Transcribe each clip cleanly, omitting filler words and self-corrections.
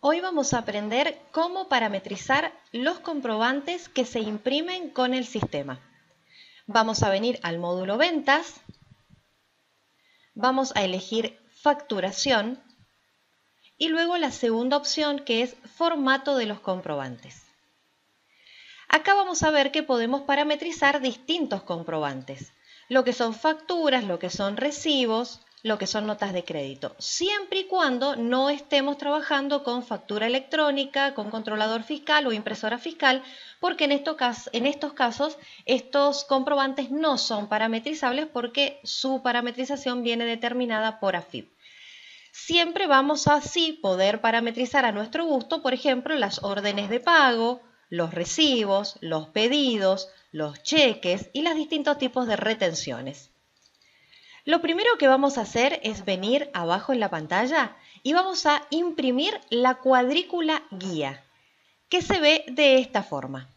Hoy vamos a aprender cómo parametrizar los comprobantes que se imprimen con el sistema. Vamos a venir al módulo Ventas, vamos a elegir Facturación y luego la segunda opción que es Formato de los comprobantes. Acá vamos a ver que podemos parametrizar distintos comprobantes, lo que son facturas, lo que son recibos, lo que son notas de crédito, siempre y cuando no estemos trabajando con factura electrónica, con controlador fiscal o impresora fiscal, porque en estos casos estos comprobantes no son parametrizables porque su parametrización viene determinada por AFIP. Siempre vamos a así poder parametrizar a nuestro gusto, por ejemplo, las órdenes de pago, los recibos, los pedidos, los cheques y los distintos tipos de retenciones. Lo primero que vamos a hacer es venir abajo en la pantalla y vamos a imprimir la cuadrícula guía, que se ve de esta forma.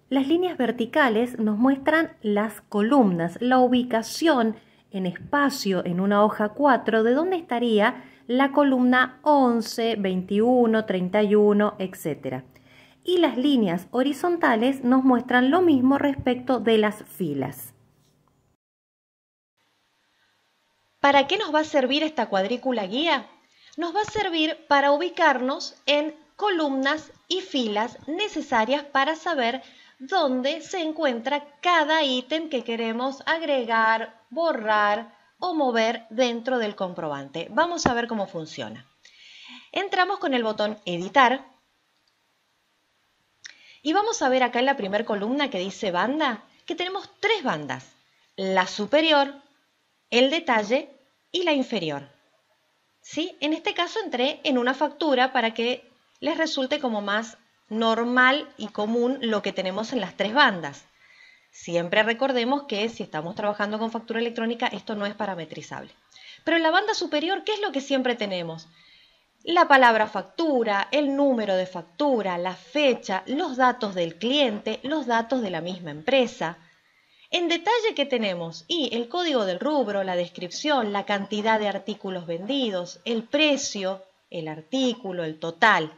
Las líneas verticales nos muestran las columnas, la ubicación en espacio en una hoja 4 de dónde estaría la columna 11, 21, 31, etc. Y las líneas horizontales nos muestran lo mismo respecto de las filas. ¿Para qué nos va a servir esta cuadrícula guía? Nos va a servir para ubicarnos en columnas y filas necesarias para saber dónde se encuentra cada ítem que queremos agregar, borrar o mover dentro del comprobante. Vamos a ver cómo funciona. Entramos con el botón Editar y vamos a ver acá en la primera columna que dice banda, que tenemos tres bandas, la superior, el detalle y la inferior. ¿Sí? En este caso entré en una factura para que les resulte como más normal y común lo que tenemos en las tres bandas. Siempre recordemos que si estamos trabajando con factura electrónica esto no es parametrizable. Pero en la banda superior, ¿qué es lo que siempre tenemos? La palabra factura, el número de factura, la fecha, los datos del cliente, los datos de la misma empresa. En detalle, ¿qué tenemos? Y el código del rubro, la descripción, la cantidad de artículos vendidos, el precio, el artículo, el total.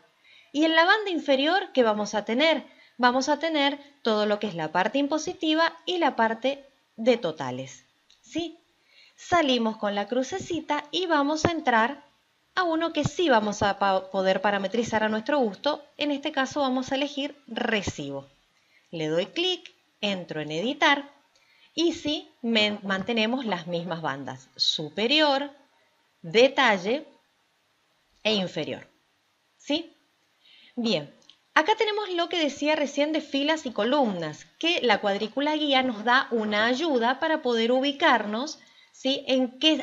Y en la banda inferior, ¿qué vamos a tener? Vamos a tener todo lo que es la parte impositiva y la parte de totales. ¿Sí? Salimos con la crucecita y vamos a entrar a uno que sí vamos a poder parametrizar a nuestro gusto. En este caso vamos a elegir recibo. Le doy clic, entro en editar. Y sí, mantenemos las mismas bandas, superior, detalle e inferior. ¿Sí? Bien, acá tenemos lo que decía recién de filas y columnas, que la cuadrícula guía nos da una ayuda para poder ubicarnos, ¿sí?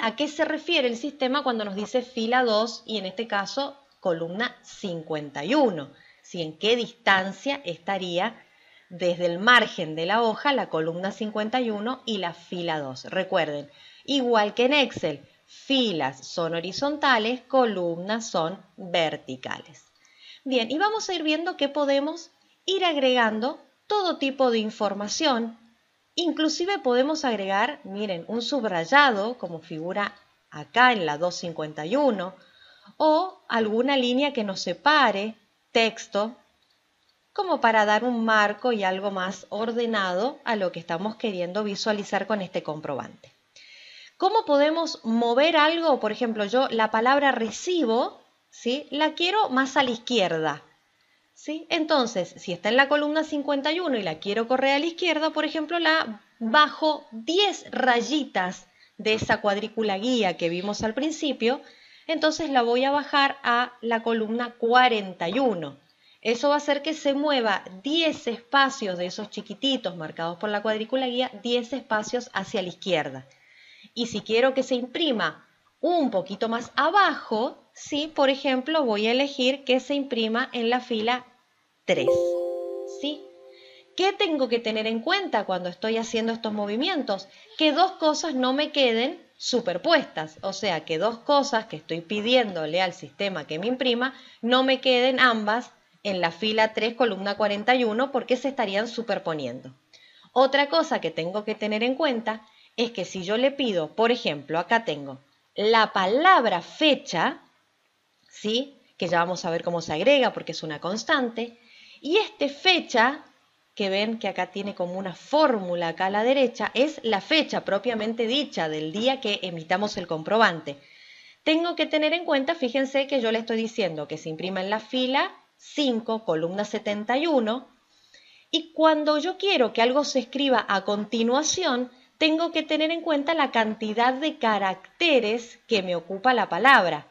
A qué se refiere el sistema cuando nos dice fila 2 y en este caso columna 51, ¿sí? En qué distancia estaría desde el margen de la hoja, la columna 51 y la fila 2. Recuerden, igual que en Excel, filas son horizontales, columnas son verticales. Bien, y vamos a ir viendo que podemos ir agregando todo tipo de información. Inclusive podemos agregar, miren, un subrayado como figura acá en la 251 o alguna línea que nos separe, texto, como para dar un marco y algo más ordenado a lo que estamos queriendo visualizar con este comprobante. ¿Cómo podemos mover algo? Por ejemplo, yo la palabra recibo, ¿sí? La quiero más a la izquierda, ¿sí? Entonces, si está en la columna 51 y la quiero correr a la izquierda, por ejemplo, la bajo 10 rayitas de esa cuadrícula guía que vimos al principio, entonces la voy a bajar a la columna 41. Eso va a hacer que se mueva 10 espacios de esos chiquititos marcados por la cuadrícula guía, 10 espacios hacia la izquierda. Y si quiero que se imprima un poquito más abajo, ¿sí? Por ejemplo, voy a elegir que se imprima en la fila 3. ¿Sí? ¿Qué tengo que tener en cuenta cuando estoy haciendo estos movimientos? Que dos cosas no me queden superpuestas, o sea, que dos cosas que estoy pidiéndole al sistema que me imprima no me queden ambas en la fila 3, columna 41, porque se estarían superponiendo. Otra cosa que tengo que tener en cuenta es que si yo le pido, por ejemplo, acá tengo la palabra fecha, ¿sí? que ya vamos a ver cómo se agrega porque es una constante. Y este fecha, que ven que acá tiene como una fórmula acá a la derecha, es la fecha propiamente dicha del día que emitamos el comprobante. Tengo que tener en cuenta, fíjense que yo le estoy diciendo que se imprima en la fila 5, columna 71, y cuando yo quiero que algo se escriba a continuación, tengo que tener en cuenta la cantidad de caracteres que me ocupa la palabra.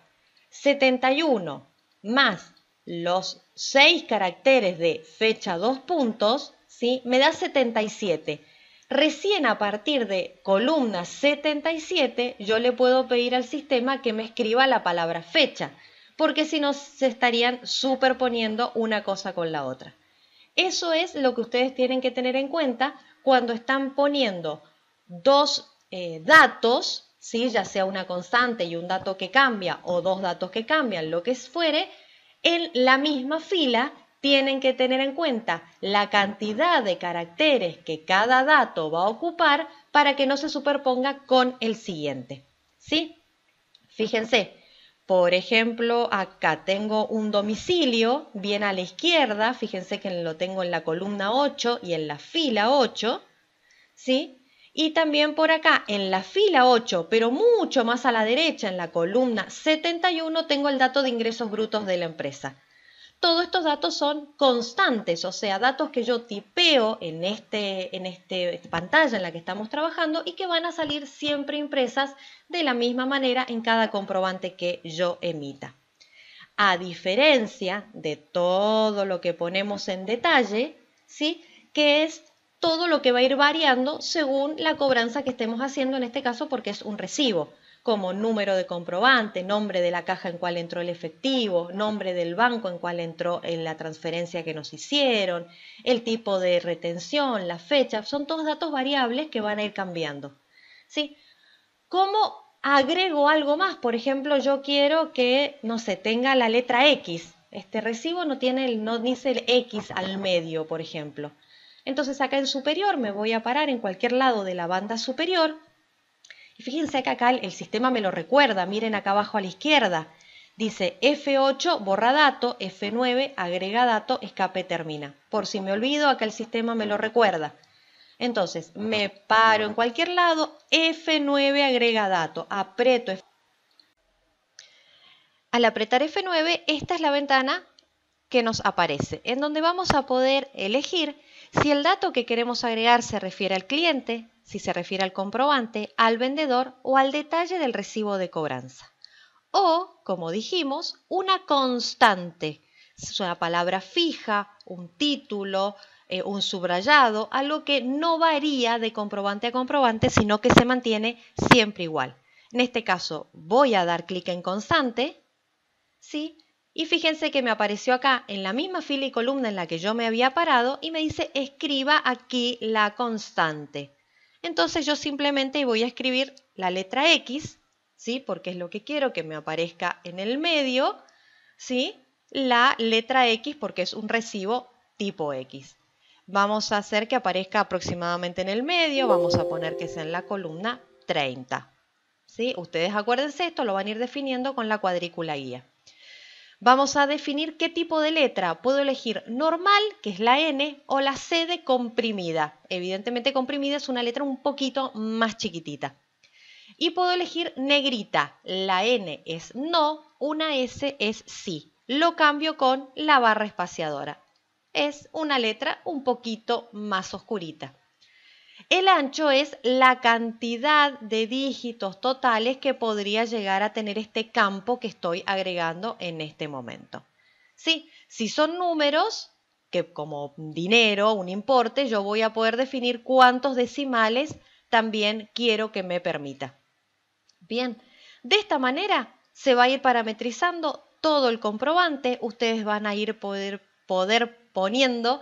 71 más los 6 caracteres de fecha 2 puntos, ¿sí? Me da 77. Recién a partir de columna 77 yo le puedo pedir al sistema que me escriba la palabra fecha, porque si no se estarían superponiendo una cosa con la otra. Eso es lo que ustedes tienen que tener en cuenta cuando están poniendo dos datos, ¿sí? Ya sea una constante y un dato que cambia o dos datos que cambian, lo que fuere, en la misma fila tienen que tener en cuenta la cantidad de caracteres que cada dato va a ocupar para que no se superponga con el siguiente, ¿sí? Fíjense. Por ejemplo, acá tengo un domicilio bien a la izquierda, fíjense que lo tengo en la columna 8 y en la fila 8, ¿sí? Y también por acá, en la fila 8, pero mucho más a la derecha, en la columna 71, tengo el dato de ingresos brutos de la empresa. Todos estos datos son constantes, o sea, datos que yo tipeo en esta pantalla en la que estamos trabajando y que van a salir siempre impresas de la misma manera en cada comprobante que yo emita. A diferencia de todo lo que ponemos en detalle, ¿sí? Que es todo lo que va a ir variando según la cobranza que estemos haciendo, en este caso porque es un recibo, como número de comprobante, nombre de la caja en cual entró el efectivo, nombre del banco en cual entró en la transferencia que nos hicieron, el tipo de retención, la fecha, son todos datos variables que van a ir cambiando, ¿sí? ¿Cómo agrego algo más? Por ejemplo, yo quiero que, no sé, tenga la letra X. Este recibo no dice el X al medio, por ejemplo. Entonces acá en superior me voy a parar en cualquier lado de la banda superior. Y fíjense que acá el sistema me lo recuerda, miren acá abajo a la izquierda. Dice F8 borra dato, F9 agrega dato, escape termina. Por si me olvido, acá el sistema me lo recuerda. Entonces me paro en cualquier lado, F9 agrega dato, aprieto F9. Al apretar F9, esta es la ventana que nos aparece, en donde vamos a poder elegir si el dato que queremos agregar se refiere al cliente, si se refiere al comprobante, al vendedor o al detalle del recibo de cobranza. O, como dijimos, una constante. Es una palabra fija, un título, un subrayado, algo que no varía de comprobante a comprobante, sino que se mantiene siempre igual. En este caso voy a dar clic en constante, ¿sí? Y fíjense que me apareció acá en la misma fila y columna en la que yo me había parado y me dice escriba aquí la constante. Entonces yo simplemente voy a escribir la letra X, ¿sí? Porque es lo que quiero que me aparezca en el medio, ¿sí? La letra X porque es un recibo tipo X. Vamos a hacer que aparezca aproximadamente en el medio, vamos a poner que sea en la columna 30. ¿Sí? Ustedes acuérdense, esto lo van a ir definiendo con la cuadrícula guía. Vamos a definir qué tipo de letra. Puedo elegir normal, que es la N, o la C de comprimida. Evidentemente comprimida es una letra un poquito más chiquitita. Y puedo elegir negrita. La N es no, una S es sí. Lo cambio con la barra espaciadora. Es una letra un poquito más oscurita. El ancho es la cantidad de dígitos totales que podría llegar a tener este campo que estoy agregando en este momento. ¿Sí? Si son números, que como dinero, un importe, yo voy a poder definir cuántos decimales también quiero que me permita. Bien, de esta manera se va a ir parametrizando todo el comprobante. Ustedes van a ir poder poniendo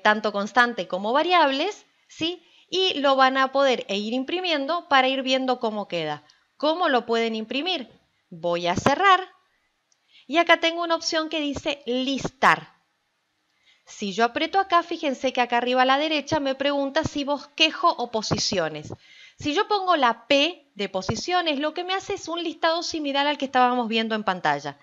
tanto constante como variables, ¿sí? Y lo van a poder ir imprimiendo para ir viendo cómo queda. ¿Cómo lo pueden imprimir? Voy a cerrar y acá tengo una opción que dice listar. Si yo aprieto acá, fíjense que acá arriba a la derecha me pregunta si bosquejo o posiciones. Si yo pongo la P de posiciones, lo que me hace es un listado similar al que estábamos viendo en pantalla.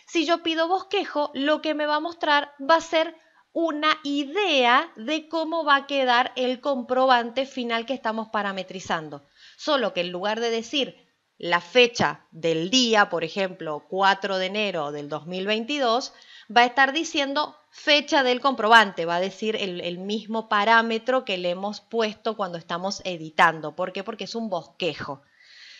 Si yo pido bosquejo, lo que me va a mostrar va a ser una idea de cómo va a quedar el comprobante final que estamos parametrizando. Solo que en lugar de decir la fecha del día, por ejemplo, 4 de enero del 2022, va a estar diciendo fecha del comprobante, va a decir el mismo parámetro que le hemos puesto cuando estamos editando. ¿Por qué? Porque es un bosquejo.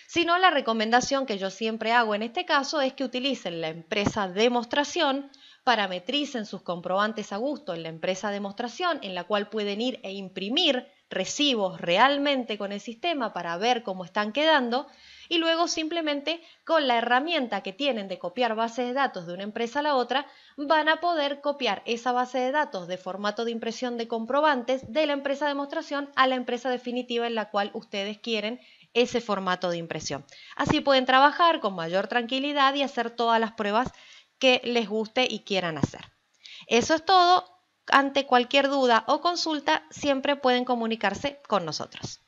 Si no, la recomendación que yo siempre hago en este caso es que utilicen la empresa demostración, parametricen sus comprobantes a gusto en la empresa demostración, en la cual pueden ir e imprimir recibos realmente con el sistema para ver cómo están quedando, y luego simplemente con la herramienta que tienen de copiar bases de datos de una empresa a la otra, van a poder copiar esa base de datos de formato de impresión de comprobantes de la empresa demostración a la empresa definitiva en la cual ustedes quieren ese formato de impresión. Así pueden trabajar con mayor tranquilidad y hacer todas las pruebas que les guste y quieran hacer. Eso es todo. Ante cualquier duda o consulta, siempre pueden comunicarse con nosotros.